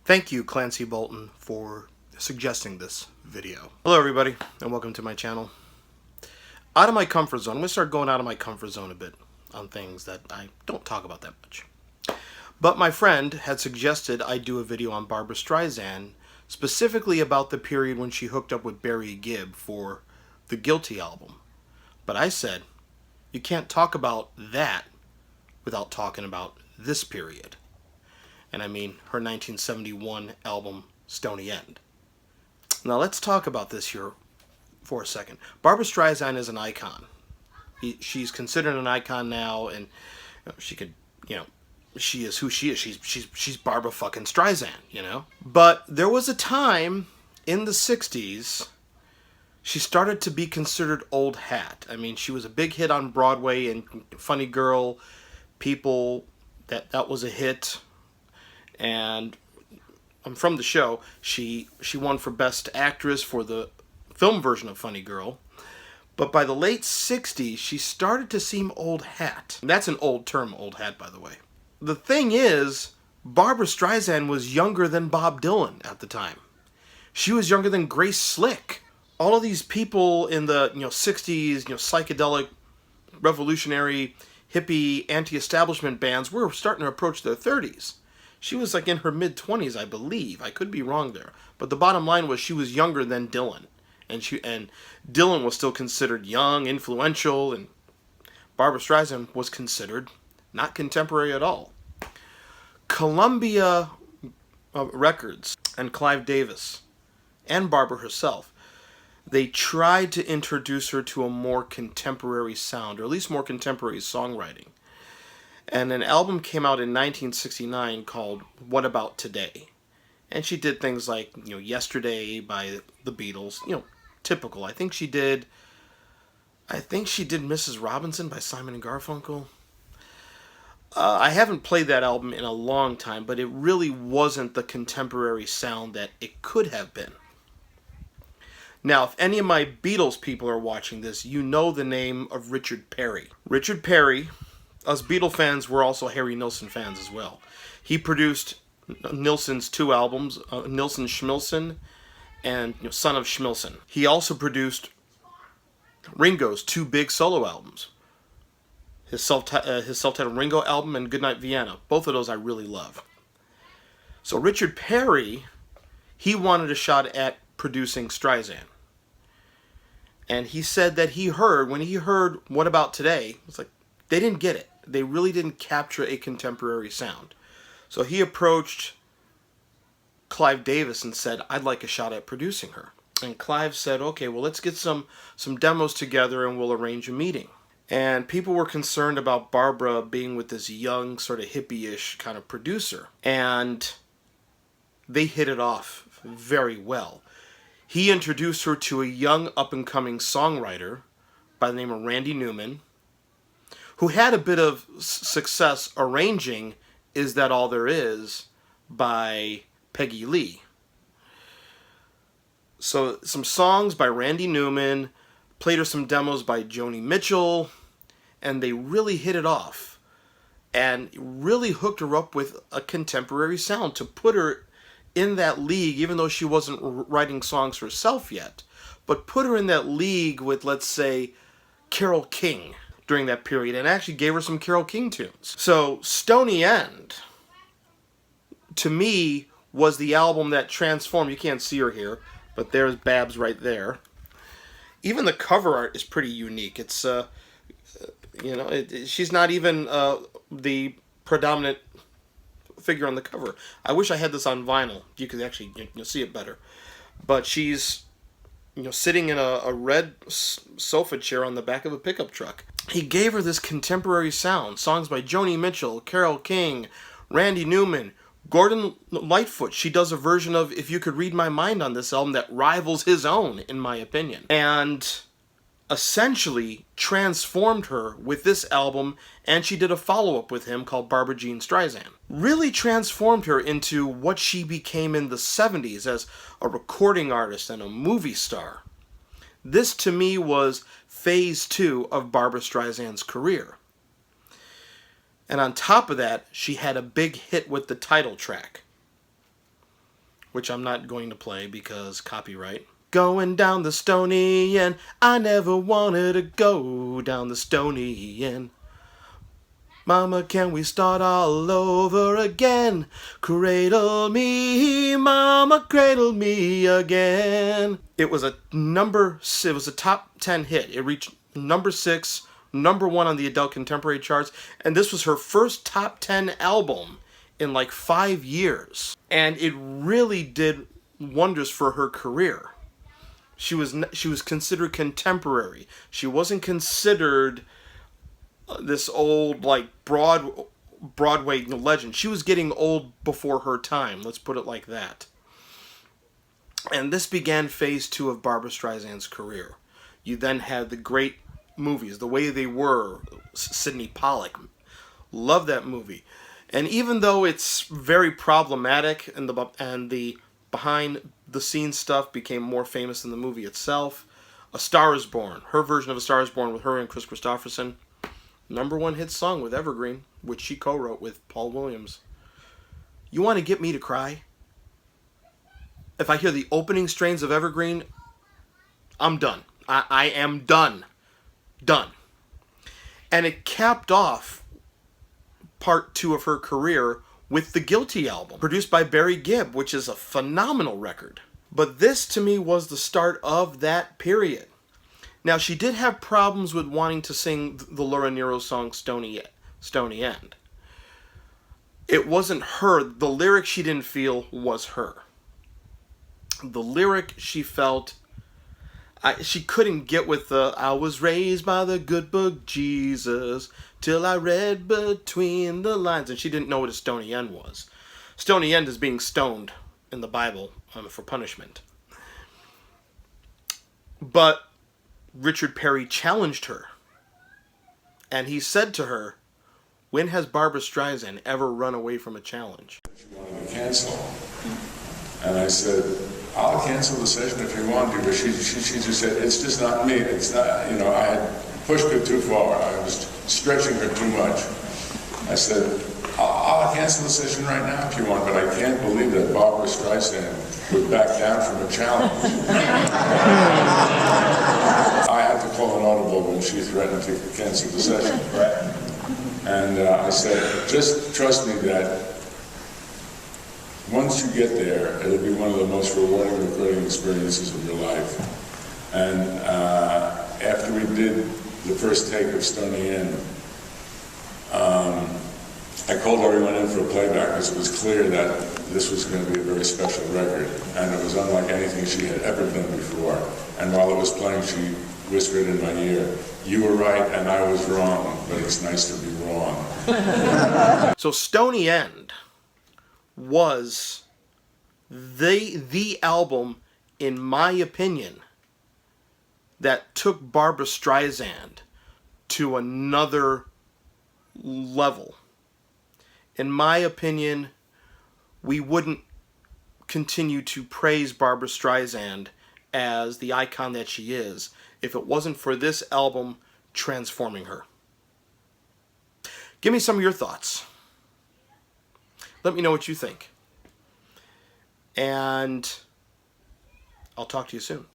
Thank you, Clancy Bolton, for suggesting this video. Hello, everybody, and welcome to my channel. Out of my comfort zone. I'm going to start going out of my comfort zone a bit on things that I don't talk about that much. But my friend had suggested I do a video on Barbra Streisand, specifically about the period when she hooked up with Barry Gibb for the Guilty album. But I said, you can't talk about that without talking about this period. And I mean her 1971 album, Stoney End. Now let's talk about this here for a second. Barbra Streisand is an icon. She's considered an icon now, and she could, she is who she is. She's Barbra fucking Streisand, But there was a time in the 60s she started to be considered old hat. I mean, she was a big hit on Broadway and Funny Girl. People, that was a hit. And from the show, she won for Best Actress for the film version of Funny Girl. But by the late 60s, she started to seem old hat. That's an old term, old hat, by the way. The thing is, Barbra Streisand was younger than Bob Dylan at the time. She was younger than Grace Slick. All of these people in the 60s, psychedelic, revolutionary, hippie, anti-establishment bands were starting to approach their 30s. She was like in her mid-20s, I believe. I could be wrong there. But the bottom line was she was younger than Dylan. And Dylan was still considered young, influential, and Barbra Streisand was considered not contemporary at all. Columbia Records and Clive Davis and Barbra herself, they tried to introduce her to a more contemporary sound, or at least more contemporary songwriting. And an album came out in 1969 called What About Today? And she did things like, Yesterday by the Beatles, typical. I think she did Mrs. Robinson by Simon and Garfunkel. I haven't played that album in a long time, but it really wasn't the contemporary sound that it could have been. Now, if any of my Beatles people are watching this, you know the name of Richard Perry. Richard Perry, us Beatle fans were also Harry Nilsson fans as well. He produced Nilsson's two albums, Nilsson Schmilsson and Son of Schmilsson. He also produced Ringo's two big solo albums. His self-titled Ringo album and Goodnight Vienna. Both of those I really love. So Richard Perry, he wanted a shot at producing Streisand. And he said that when he heard What About Today, it's like, they didn't get it. They really didn't capture a contemporary sound. So he approached Clive Davis and said, I'd like a shot at producing her. And Clive said, okay, well, let's get some demos together and we'll arrange a meeting. And people were concerned about Barbra being with this young, sort of hippie-ish kind of producer. And they hit it off very well. He introduced her to a young, up-and-coming songwriter by the name of Randy Newman, who had a bit of success arranging Is That All There Is by Peggy Lee. So some songs by Randy Newman, played her some demos by Joni Mitchell, and they really hit it off and really hooked her up with a contemporary sound to put her in that league, even though she wasn't writing songs herself yet, but put her in that league with, let's say, Carole King during that period, and actually gave her some Carole King tunes. So Stoney End, to me, was the album that transformed. You can't see her here, but there's Babs right there. Even the cover art is pretty unique. It's she's not even the predominant figure on the cover. I wish I had this on vinyl. You could actually see it better. But she's sitting in a red sofa chair on the back of a pickup truck. He gave her this contemporary sound. Songs by Joni Mitchell, Carole King, Randy Newman, Gordon Lightfoot. She does a version of If You Could Read My Mind on this album that rivals his own, in my opinion. And essentially transformed her with this album, and she did a follow-up with him called Barbra Jean Streisand. Really transformed her into what she became in the 70s as a recording artist and a movie star. This, to me, was phase 2 of Barbra Streisand's career. And on top of that, she had a big hit with the title track. which I'm not going to play because copyright. Going down the Stoney End, I never wanted to go down the Stoney End. Mama, can we start all over again? Cradle me, mama, cradle me again. It was a top 10 hit. It reached number 6, number 1 on the adult contemporary charts, and this was her first top 10 album in like 5 years. And it really did wonders for her career. She was considered contemporary. She wasn't considered this old, like, Broadway legend. She was getting old before her time, let's put it like that. And this began phase 2 of Barbra Streisand's career. You then had the great movies, The Way They Were, Sidney Pollack. Love that movie. And even though it's very problematic and the behind the scenes stuff became more famous than the movie itself, A Star Is Born, her version of A Star Is Born with her and Chris Christopherson, number 1 hit song with Evergreen, which she co-wrote with Paul Williams. You want to get me to cry? If I hear the opening strains of Evergreen, I'm done. I am done. Done. And it capped off part 2 of her career with the Guilty album, produced by Barry Gibb, which is a phenomenal record. But this, to me, was the start of that period. Now, she did have problems with wanting to sing the Laura Nyro song Stoney End. It wasn't her. The lyric she didn't feel was her. The lyric she felt, she couldn't get with the, I was raised by the good book Jesus till I read between the lines. And she didn't know what a Stoney End was. Stoney End is being stoned in the Bible for punishment. But Richard Perry challenged her, and he said to her, when has Barbra Streisand ever run away from a challenge? She wanted to cancel, and I said, I'll cancel the session if you want to, but she just said, it's just not me, it's not, I had pushed her too far, I was stretching her too much. I said, I'll cancel the session right now if you want, but I can't believe that Barbra Streisand would back down from a challenge. I had to call an audible when she threatened to cancel the session. And I said, just trust me that once you get there, it'll be one of the most rewarding recording experiences of your life. And after we did the first take of Stoney End, I called everyone in for a playback because it was clear that this was going to be a very special record, and it was unlike anything she had ever done before. And while it was playing, she whispered in my ear, you were right and I was wrong, but it's nice to be wrong. So Stoney End was the album, in my opinion, that took Barbra Streisand to another level. In my opinion, we wouldn't continue to praise Barbra Streisand as the icon that she is if it wasn't for this album transforming her. Give me some of your thoughts. Let me know what you think. And I'll talk to you soon.